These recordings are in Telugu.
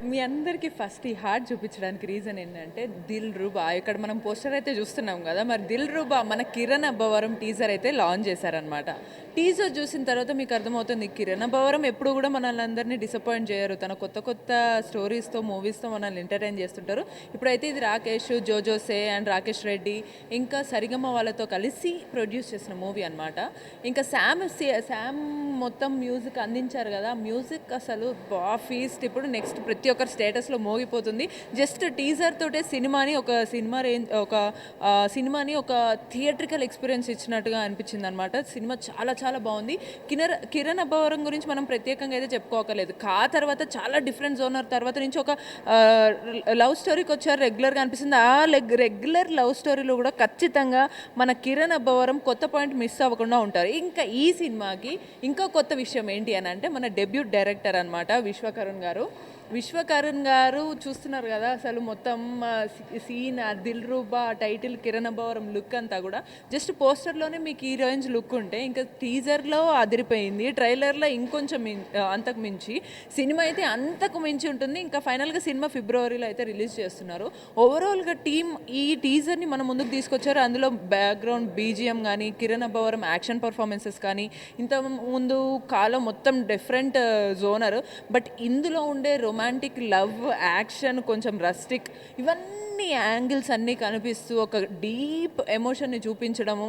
మీ అందరికీ ఫస్ట్ ఈ హార్ట్ చూపించడానికి రీజన్ ఏంటంటే 'దిల్ రూబా' ఇక్కడ మనం పోస్టర్ అయితే చూస్తున్నాం కదా. మరి 'దిల్ రూబా' మన కిరణ్ అబ్బవరం టీజర్ అయితే లాంచ్ చేశారనమాట. టీజర్ చూసిన తర్వాత మీకు అర్థమవుతుంది కిరణ్ అబ్బవరం ఎప్పుడు కూడా మనల్ని అందరినీ డిసప్పాయింట్ చేయరు. తన కొత్త కొత్త స్టోరీస్తో మూవీస్తో మనల్ని ఎంటర్టైన్ చేస్తుంటారు. ఇప్పుడైతే ఇది రాకేష్, జోజోసే అండ్ రాకేష్ రెడ్డి ఇంకా సరిగమ వాళ్ళతో కలిసి ప్రొడ్యూస్ చేసిన మూవీ అనమాట. ఇంకా శామ్ మొత్తం మ్యూజిక్ అందించారు కదా. మ్యూజిక్ అసలు ఫీస్ట్ ఇప్పుడు నెక్స్ట్ ప్రతి ఒక్కరి స్టేటస్లో మోగిపోతుంది. జస్ట్ టీజర్ తోటే సినిమాని ఒక థియేట్రికల్ ఎక్స్పీరియన్స్ ఇచ్చినట్టుగా అనిపించింది అనమాట. సినిమా చాలా చాలా బాగుంది. కిరణ్ అబ్బవరం గురించి మనం ప్రత్యేకంగా అయితే చెప్పుకోకలేదు. తర్వాత చాలా డిఫరెంట్ జోనర్ తర్వాత నుంచి ఒక లవ్ స్టోరీకి వచ్చారు. రెగ్యులర్గా అనిపిస్తుంది. ఆ రెగ్యులర్ లవ్ స్టోరీలో కూడా ఖచ్చితంగా మన కిరణ్ అబ్బవరం కొత్త పాయింట్ మిస్ అవ్వకుండా ఉంటారు. ఇంకా ఈ సినిమాకి ఇంకో కొత్త విషయం ఏంటి అని అంటే మన డెబ్యూట్ డైరెక్టర్ అనమాట విశ్వకరణ్ గారు చూస్తున్నారు కదా. అసలు మొత్తం scene Dilruba title Kiran Abbavaram look అంతా కూడా జస్ట్ పోస్టర్లోనే మీకు ఈ రేంజ్ లుక్ ఉంటే ఇంకా టీజర్లో అదిరిపోయింది. ట్రైలర్లో ఇంకొంచెం అంతకు మించి సినిమా అయితే అంతకు మించి ఉంటుంది. ఇంకా ఫైనల్గా సినిమా ఫిబ్రవరిలో అయితే రిలీజ్ చేస్తున్నారు. ఓవరాల్గా ఈ టీజర్ని మన ముందుకు తీసుకొచ్చారు. అందులో బ్యాక్గ్రౌండ్ బీజిఎం కానీ కిరణ్ అబ్బవరం యాక్షన్ పర్ఫార్మెన్సెస్ కానీ ఇంత ముందు కాలం మొత్తం డిఫరెంట్ జోనర్. బట్ ఇందులో ఉండే రొమాంటిక్ లవ్ యాక్షన్ కొంచెం రస్టిక్ ఇవన్నీ యాంగిల్స్ అన్నీ కనిపిస్తూ ఒక డీప్ ఎమోషన్ని చూపించడము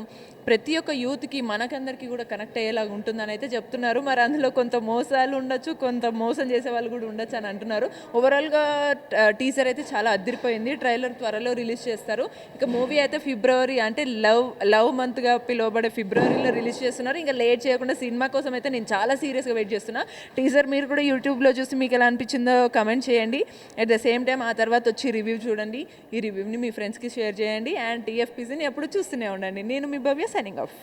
ప్రతి ఒక్క యూత్కి మనకందరికీ కూడా కనెక్ట్ అయ్యేలాగా ఉంటుందని అయితే చెప్తున్నారు. మరి అందులో కొంత మోసాలు ఉండొచ్చు, కొంత మోసం చేసే వాళ్ళు కూడా ఉండొచ్చు అని అంటున్నారు. ఓవరాల్గా టీజర్ అయితే చాలా అదిరిపోయింది. ట్రైలర్ త్వరలో రిలీజ్ చేస్తారు. ఇక మూవీ అయితే ఫిబ్రవరి అంటే లవ్ మంత్గా పిలువబడే ఫిబ్రవరిలో రిలీజ్ చేస్తున్నారు. ఇంకా లేట్ చేయకుండా సినిమా కోసం అయితే నేను చాలా సీరియస్గా వెయిట్ చేస్తున్నా. టీజర్ మీరు కూడా యూట్యూబ్లో చూసి మీకు ఎలా అనిపించిందో కమెంట్ చేయండి. అట్ ద సేమ్ టైం ఆ తర్వాత వచ్చి రివ్యూ చూడండి. ఈ రివ్యూని మీ ఫ్రెండ్స్కి షేర్ చేయండి. అండ్ టీఎఫ్పీసీని ఎప్పుడు చూస్తూనే ఉండండి. నేను మీ భవ్య సైనింగ్ ఆఫ్.